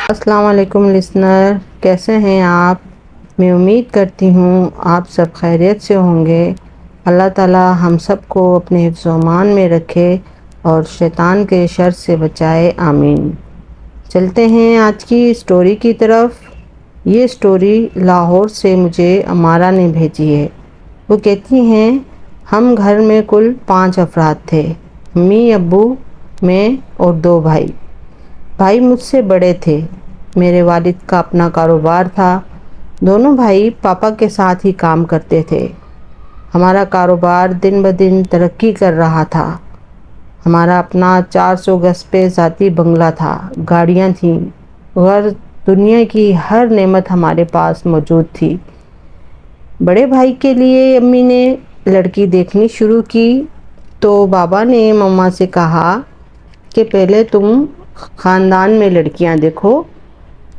السلام علیکم لسنر، کیسے ہیں آپ؟ میں امید کرتی ہوں آپ سب خیریت سے ہوں گے۔ اللہ تعالی ہم سب کو اپنے حفظ و امان میں رکھے اور شیطان کے شر سے بچائے، آمین۔ چلتے ہیں آج کی اسٹوری کی طرف۔ یہ اسٹوری لاہور سے مجھے امارہ نے بھیجی ہے۔ وہ کہتی ہیں ہم گھر میں کل 5 افراد تھے، امی، ابو، میں اور 2 بھائی۔ بھائی مجھ سے بڑے تھے۔ میرے والد کا اپنا کاروبار تھا۔ دونوں بھائی پاپا کے ساتھ ہی کام کرتے تھے۔ ہمارا کاروبار دن بدن ترقی کر رہا تھا۔ ہمارا اپنا 400 گز پہ ذاتی بنگلہ تھا، گاڑیاں تھیں، غرض دنیا کی ہر نعمت ہمارے پاس موجود تھی۔ بڑے بھائی کے لیے امی نے لڑکی دیکھنی شروع کی تو بابا نے مما سے کہا کہ پہلے تم خاندان میں لڑکیاں دیکھو،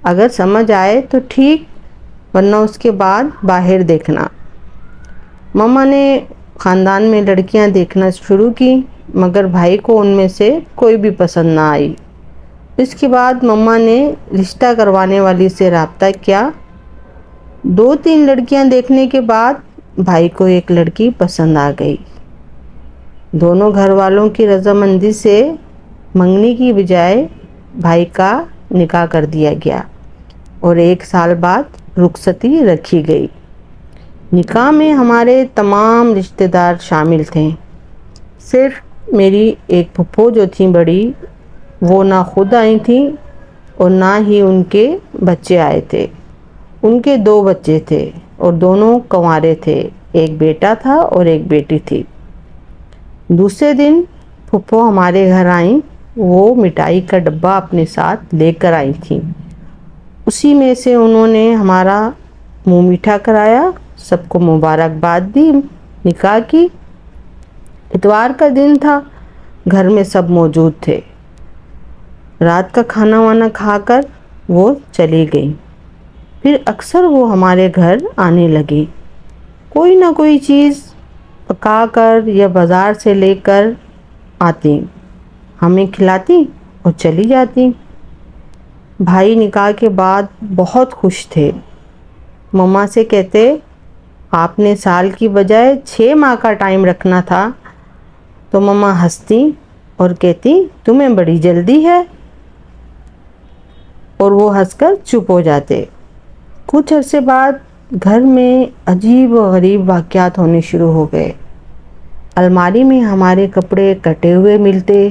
اگر سمجھ آئے تو ٹھیک، ورنہ اس کے بعد باہر دیکھنا۔ مما نے خاندان میں لڑکیاں دیکھنا شروع کی، مگر بھائی کو ان میں سے کوئی بھی پسند نہ آئی۔ اس کے بعد مما نے رشتہ کروانے والی سے رابطہ کیا۔ 2-3 لڑکیاں دیکھنے کے بعد بھائی کو ایک لڑکی پسند آ گئی۔ دونوں گھر والوں کی رضامندی سے منگنی کی بجائے بھائی کا نکاح کر دیا گیا اور 1 سال بعد رخصتی رکھی گئی۔ نکاح میں ہمارے تمام رشتہ دار شامل تھے۔ صرف میری ایک پھپھو جو تھیں بڑی، وہ نہ خود آئی تھیں اور نہ ہی ان کے بچے آئے تھے۔ ان کے 2 بچے تھے اور دونوں کنوارے تھے، ایک بیٹا تھا اور ایک بیٹی تھی۔ دوسرے دن پھپھو ہمارے گھر آئیں۔ وہ مٹھائی کا ڈبہ اپنے ساتھ لے کر آئی تھیں۔ اسی میں سے انہوں نے ہمارا منہ میٹھا کرایا، سب کو مبارکباد دی نکاح کی۔ اتوار کا دن تھا، گھر میں سب موجود تھے۔ رات کا کھانا وانا کھا کر وہ چلی گئی۔ پھر اکثر وہ ہمارے گھر آنے لگی، کوئی نہ کوئی چیز پکا کر یا بازار سے لے کر آتی، ہمیں کھلاتی اور چلی جاتی۔ بھائی نکاح کے بعد بہت خوش تھے۔ مما سے کہتے آپ نے سال کی بجائے 6 ماہ کا ٹائم رکھنا تھا، تو مما ہنستی اور کہتی تمہیں بڑی جلدی ہے، اور وہ ہنس کر چپ ہو جاتے۔ کچھ عرصے بعد گھر میں عجیب و غریب واقعات ہونے شروع ہو گئے۔ الماری میں ہمارے کپڑے کٹے ہوئے ملتے،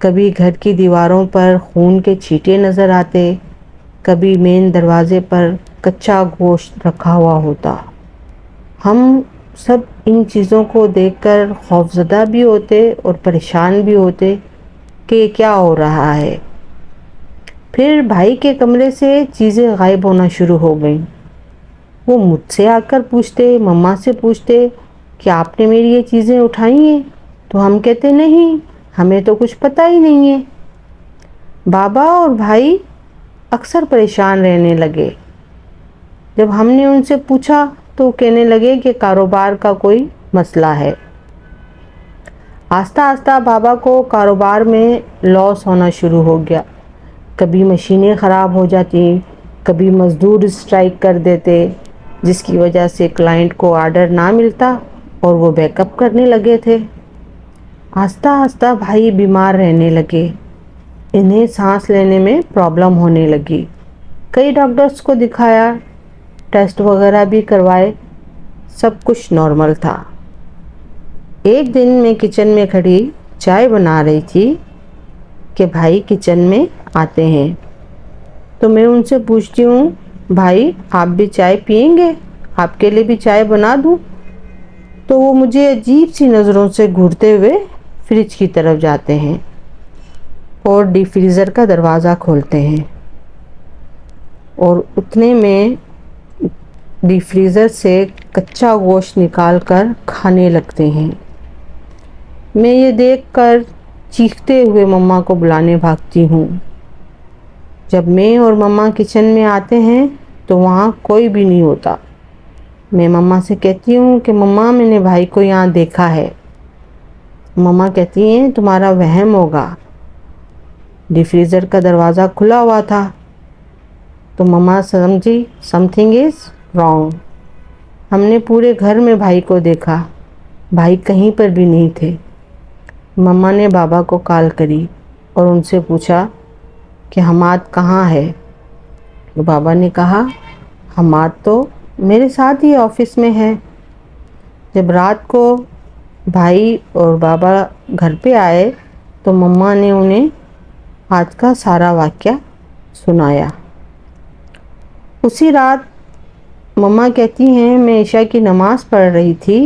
کبھی گھر کی دیواروں پر خون کے چھینٹے نظر آتے، کبھی مین دروازے پر کچا گوشت رکھا ہوا ہوتا۔ ہم سب ان چیزوں کو دیکھ کر خوفزدہ بھی ہوتے اور پریشان بھی ہوتے کہ یہ کیا ہو رہا ہے۔ پھر بھائی کے کمرے سے چیزیں غائب ہونا شروع ہو گئیں۔ وہ مجھ سے آ کر پوچھتے، مما سے پوچھتے کہ آپ نے میری یہ چیزیں اٹھائی ہیں؟ تو ہم کہتے نہیں، ہمیں تو کچھ پتہ ہی نہیں ہے۔ بابا اور بھائی اکثر پریشان رہنے لگے۔ جب ہم نے ان سے پوچھا تو کہنے لگے کہ کاروبار کا کوئی مسئلہ ہے۔ آہستہ آہستہ بابا کو کاروبار میں لاس ہونا شروع ہو گیا۔ کبھی مشینیں خراب ہو جاتی، کبھی مزدور اسٹرائک کر دیتے، جس کی وجہ سے کلائنٹ کو آرڈر نہ ملتا اور وہ بیک اپ کرنے لگے تھے۔ آہستہ آہستہ بھائی بیمار رہنے لگے، انہیں سانس لینے میں پرابلم ہونے لگی۔ کئی ڈاکٹرز کو دکھایا، ٹیسٹ وغیرہ بھی کروائے، سب کچھ نارمل تھا۔ ایک دن میں کچن میں کھڑی چائے بنا رہی تھی کہ بھائی کچن میں آتے ہیں، تو میں ان سے پوچھتی ہوں بھائی آپ بھی چائے پئیں گے؟ آپ کے لیے بھی چائے بنا دوں؟ تو وہ مجھے عجیب سی نظروں سے گھورتے ہوئے فریج کی طرف جاتے ہیں اور ڈی فریزر کا دروازہ کھولتے ہیں، اور اتنے میں ڈی فریزر سے کچا گوشت نکال کر کھانے لگتے ہیں۔ میں یہ دیکھ کر چیختے ہوئے مما کو بلانے بھاگتی ہوں۔ جب میں اور مما کچن میں آتے ہیں تو وہاں کوئی بھی نہیں ہوتا۔ میں مما سے کہتی ہوں کہ مما میں نے بھائی کو یہاں دیکھا ہے۔ مما کہتی ہیں تمہارا وہم ہوگا، ڈی فریزر کا دروازہ کھلا ہوا تھا، تو مما سمجھی something is wrong۔ ہم نے پورے گھر میں بھائی کو دیکھا، بھائی کہیں پر بھی نہیں تھے۔ مما نے بابا کو کال کری اور ان سے پوچھا کہ حماد کہاں ہے؟ تو بابا نے کہا حماد تو میرے ساتھ ہی آفس میں ہے۔ جب رات کو بھائی اور بابا گھر پہ آئے تو مما نے انہیں آج کا سارا واقعہ سنایا۔ اسی رات مما کہتی ہیں میں عشاء کی نماز پڑھ رہی تھی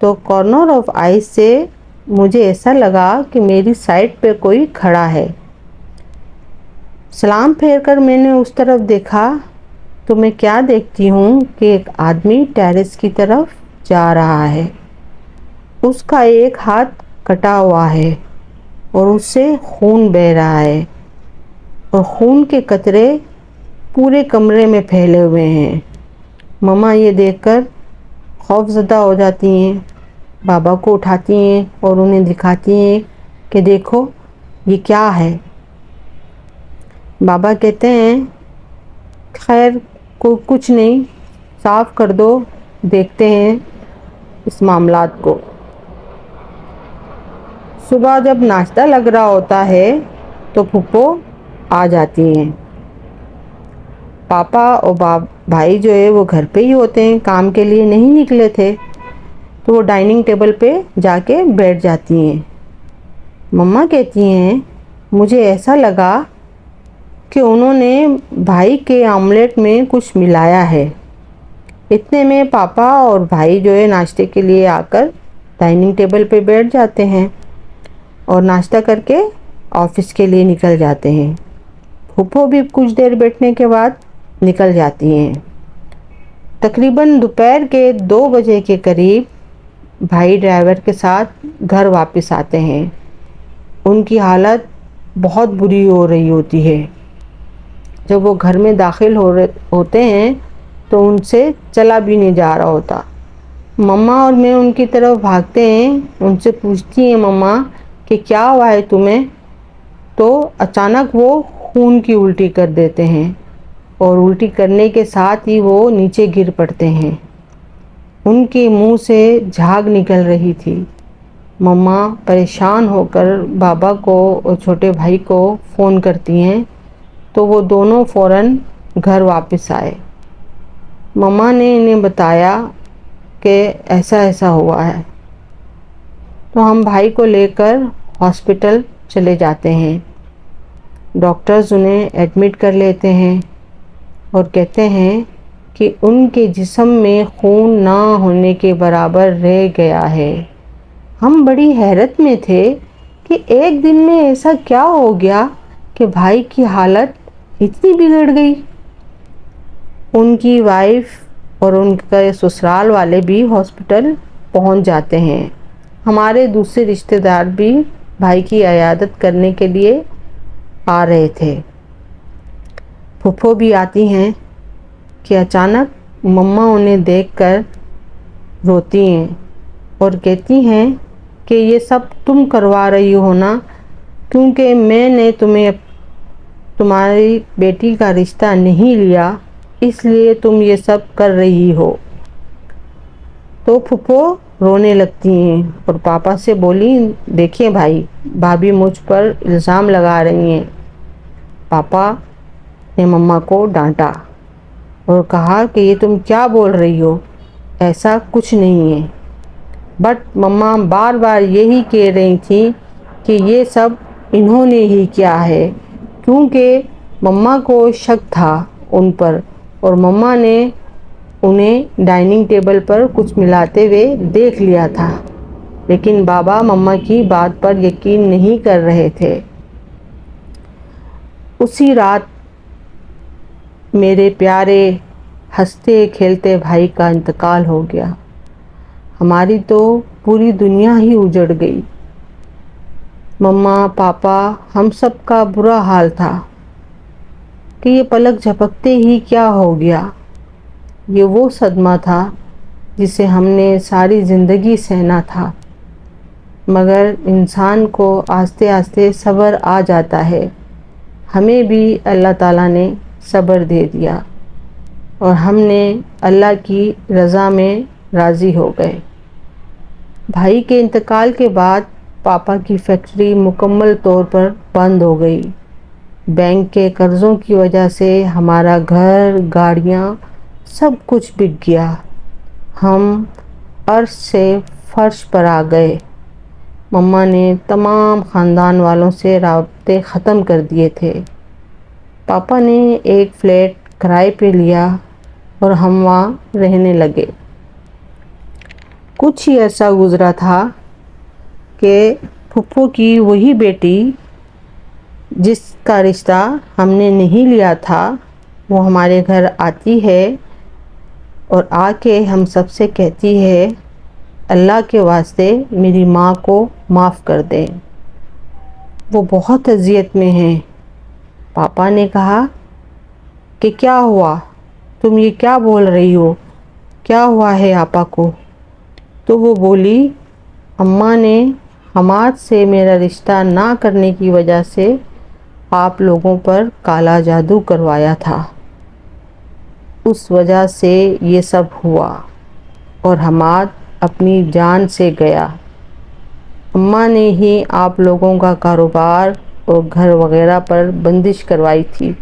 تو کارنر آف آئی سے مجھے ایسا لگا کہ میری سائڈ پہ کوئی کھڑا ہے۔ سلام پھیر کر میں نے اس طرف دیکھا تو میں کیا دیکھتی ہوں کہ ایک آدمی ٹیرس کی طرف جا رہا ہے۔ اس کا ایک ہاتھ کٹا ہوا ہے اور اس سے خون بہہ رہا ہے اور خون کے قطرے پورے کمرے میں پھیلے ہوئے ہیں۔ مما یہ دیکھ کر خوف زدہ ہو جاتی ہیں، بابا کو اٹھاتی ہیں اور انہیں دکھاتی ہیں کہ دیکھو یہ کیا ہے۔ بابا کہتے ہیں خیر کچھ نہیں، صاف کر دو، دیکھتے ہیں اس معاملات کو۔ صبح جب ناشتہ لگ رہا ہوتا ہے تو پھپھو آ جاتی ہیں۔ پاپا اور بھائی جو ہے وہ گھر پہ ہی ہوتے ہیں، کام کے لیے نہیں نکلے تھے، تو وہ ڈائننگ ٹیبل پہ جا کے بیٹھ جاتی ہیں۔ مما کہتی ہیں مجھے ایسا لگا کہ انہوں نے بھائی کے آملیٹ میں کچھ ملایا ہے۔ اتنے میں پاپا اور بھائی جو ہے ناشتے کے لیے آ کر ڈائننگ ٹیبل پہ بیٹھ جاتے ہیں اور ناشتہ کر کے آفس کے لیے نکل جاتے ہیں۔ پھپھو بھی کچھ دیر بیٹھنے کے بعد نکل جاتی ہیں۔ تقریباً دوپہر کے 2 بجے کے قریب بھائی ڈرائیور کے ساتھ گھر واپس آتے ہیں۔ ان کی حالت بہت بری ہو رہی ہوتی ہے۔ جب وہ گھر میں داخل ہوتے ہیں تو ان سے چلا بھی نہیں جا رہا ہوتا۔ مما اور میں ان کی طرف بھاگتے ہیں، ان سے پوچھتی ہیں مما کہ کیا ہوا ہے تمہیں؟ تو اچانک وہ خون کی الٹی کر دیتے ہیں اور الٹی کرنے کے ساتھ ہی وہ نیچے گر پڑتے ہیں۔ ان کے منہ سے جھاگ نکل رہی تھی۔ مما پریشان ہو کر بابا کو اور چھوٹے بھائی کو فون کرتی ہیں تو وہ دونوں فوراً گھر واپس آئے۔ مما نے انہیں بتایا کہ ایسا ایسا ہوا ہے، تو ہم بھائی کو لے کر ہاسپٹل چلے جاتے ہیں۔ ڈاکٹرز انہیں ایڈمٹ کر لیتے ہیں اور کہتے ہیں کہ ان کے جسم میں خون نہ ہونے کے برابر رہ گیا ہے۔ ہم بڑی حیرت میں تھے کہ ایک دن میں ایسا کیا ہو گیا کہ بھائی کی حالت اتنی بگڑ گئی۔ ان کی وائف اور ان کے سسرال والے بھی ہاسپٹل پہنچ جاتے ہیں۔ ہمارے دوسرے رشتہ دار بھی بھائی کی عیادت کرنے کے لیے آ رہے تھے۔ پھپھو بھی آتی ہیں کہ اچانک مما انہیں دیکھ کر روتی ہیں اور کہتی ہیں کہ یہ سب تم کروا رہی ہو نا، کیونکہ میں نے تمہاری بیٹی کا رشتہ نہیں لیا، اس لیے تم یہ سب کر رہی ہو۔ تو پھپھو رونے لگتی ہیں اور پاپا سے بولی دیکھیں بھائی، بھابھی مجھ پر الزام لگا رہی ہیں۔ پاپا نے مما کو ڈانٹا اور کہا کہ یہ تم کیا بول رہی ہو، ایسا کچھ نہیں ہے۔ بٹ مما بار بار یہی کہہ رہی تھیں کہ یہ سب انہوں نے ہی کیا ہے، کیونکہ مما کو شک تھا ان پر اور مما نے انہیں ڈائننگ ٹیبل پر کچھ ملاتے ہوئے دیکھ لیا تھا، لیکن بابا مما کی بات پر یقین نہیں کر رہے تھے۔ اسی رات میرے پیارے ہنستے کھیلتے بھائی کا انتقال ہو گیا۔ ہماری تو پوری دنیا ہی اجڑ گئی۔ مما پاپا ہم سب کا برا حال تھا کہ یہ پلک جھپکتے ہی کیا ہو گیا۔ یہ وہ صدمہ تھا جسے ہم نے ساری زندگی سہنا تھا، مگر انسان کو آہستہ آہستہ صبر آ جاتا ہے۔ ہمیں بھی اللہ تعالیٰ نے صبر دے دیا اور ہم نے اللہ کی رضا میں راضی ہو گئے۔ بھائی کے انتقال کے بعد پاپا کی فیکٹری مکمل طور پر بند ہو گئی۔ بینک کے قرضوں کی وجہ سے ہمارا گھر، گاڑیاں، سب کچھ بک گیا۔ ہم عرش سے فرش پر آ گئے۔ مما نے تمام خاندان والوں سے رابطے ختم کر دیے تھے۔ پاپا نے ایک فلیٹ کرائے پہ لیا اور ہم وہاں رہنے لگے۔ کچھ ہی عرصہ گزرا تھا کہ پھپھو کی وہی بیٹی جس کا رشتہ ہم نے نہیں لیا تھا وہ ہمارے گھر آتی ہے اور آ کے ہم سب سے کہتی ہے، اللہ کے واسطے میری ماں کو معاف کر دیں، وہ بہت اذیت میں ہیں۔ پاپا نے کہا کہ کیا ہوا، تم یہ کیا بول رہی ہو، کیا ہوا ہے آپا کو؟ تو وہ بولی، اماں نے حماد سے میرا رشتہ نہ کرنے کی وجہ سے آپ لوگوں پر کالا جادو کروایا تھا، اس وجہ سے یہ سب ہوا اور حماد اپنی جان سے گیا۔ اماں نے ہی آپ لوگوں کا کاروبار اور گھر وغیرہ پر بندش کروائی تھی۔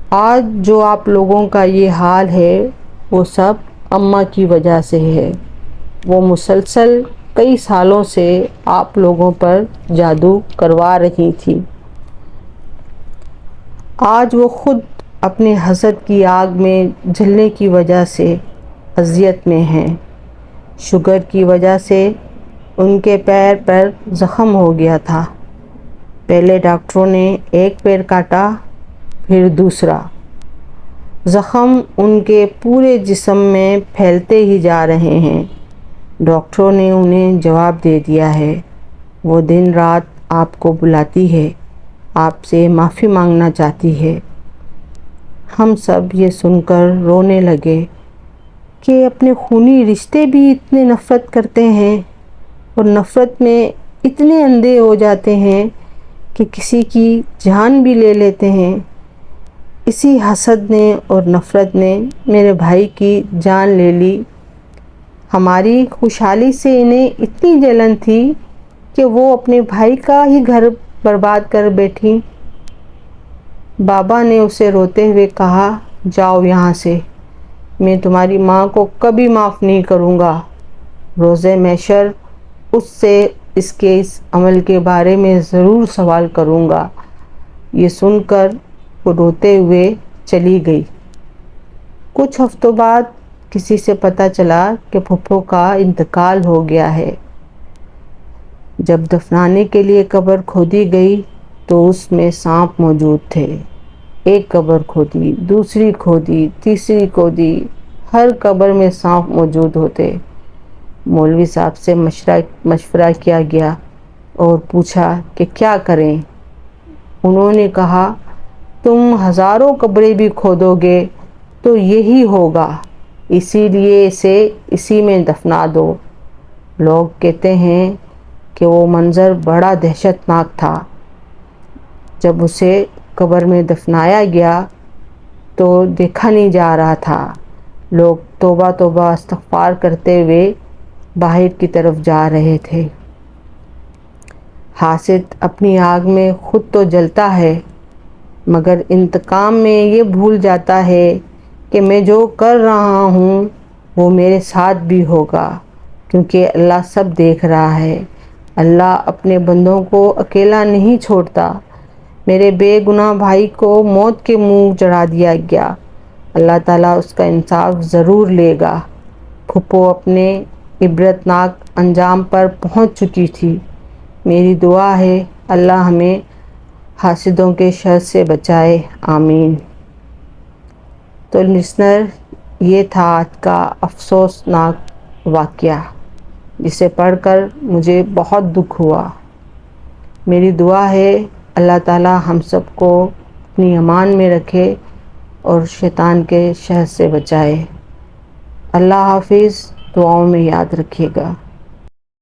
آج جو آپ لوگوں کا یہ حال ہے وہ سب اماں کی وجہ سے ہے۔ وہ مسلسل کئی سالوں سے آپ لوگوں پر جادو کروا رہی تھی۔ آج وہ خود اپنے حسد کی آگ میں جلنے کی وجہ سے اذیت میں ہیں۔ شوگر کی وجہ سے ان کے پیر پر زخم ہو گیا تھا۔ پہلے ڈاکٹروں نے ایک پیر کاٹا، پھر دوسرا۔ زخم ان کے پورے جسم میں پھیلتے ہی جا رہے ہیں۔ ڈاکٹروں نے انہیں جواب دے دیا ہے، وہ دن رات آپ کو بلاتی ہے، آپ سے معافی مانگنا چاہتی ہے۔ ہم سب یہ سن کر رونے لگے کہ اپنے خونی رشتے بھی اتنے نفرت کرتے ہیں اور نفرت میں اتنے اندھے ہو جاتے ہیں کہ کسی کی جان بھی لے لیتے ہیں۔ اسی حسد نے اور نفرت نے میرے بھائی کی جان لے لی۔ ہماری خوشحالی سے انہیں اتنی جلن تھی کہ وہ اپنے بھائی کا ہی گھر برباد کر بیٹھی۔ بابا نے اسے روتے ہوئے کہا، جاؤ یہاں سے، میں تمہاری ماں کو کبھی معاف نہیں کروں گا۔ روز محشر اس سے اس کے اس عمل کے بارے میں ضرور سوال کروں گا۔ یہ سن کر وہ روتے ہوئے چلی گئی۔ کچھ ہفتوں بعد کسی سے پتہ چلا کہ پھپھو کا انتقال ہو گیا ہے۔ جب دفنانے کے لیے قبر کھودی گئی تو اس میں سانپ موجود تھے۔ ایک قبر کھودی، دوسری کھودی، تیسری کھودی، ہر قبر میں سانپ موجود ہوتے۔ مولوی صاحب سے مشورہ کیا گیا اور پوچھا کہ کیا کریں؟ انہوں نے کہا، تم ہزاروں قبریں بھی کھودو گے تو یہی ہوگا، اسی لیے اسے اسی میں دفنا دو۔ لوگ کہتے ہیں کہ وہ منظر بڑا دہشت ناک تھا۔ جب اسے قبر میں دفنایا گیا تو دیکھا نہیں جا رہا تھا۔ لوگ توبہ توبہ استغفار کرتے ہوئے باہر کی طرف جا رہے تھے۔ حاسد اپنی آگ میں خود تو جلتا ہے مگر انتقام میں یہ بھول جاتا ہے کہ میں جو کر رہا ہوں وہ میرے ساتھ بھی ہوگا، کیونکہ اللہ سب دیکھ رہا ہے۔ اللہ اپنے بندوں کو اکیلا نہیں چھوڑتا۔ میرے بے گناہ بھائی کو موت کے منہ چڑھا دیا گیا، اللہ تعالیٰ اس کا انصاف ضرور لے گا۔ پھپھو اپنے عبرتناک انجام پر پہنچ چکی تھی۔ میری دعا ہے اللہ ہمیں حاسدوں کے شر سے بچائے، آمین۔ تو لسنر، یہ تھا آج کا افسوسناک واقعہ جسے پڑھ کر مجھے بہت دکھ ہوا۔ میری دعا ہے اللہ تعالیٰ ہم سب کو اپنی امان میں رکھے اور شیطان کے شر سے بچائے۔ اللہ حافظ، دعاؤں میں یاد رکھیے گا۔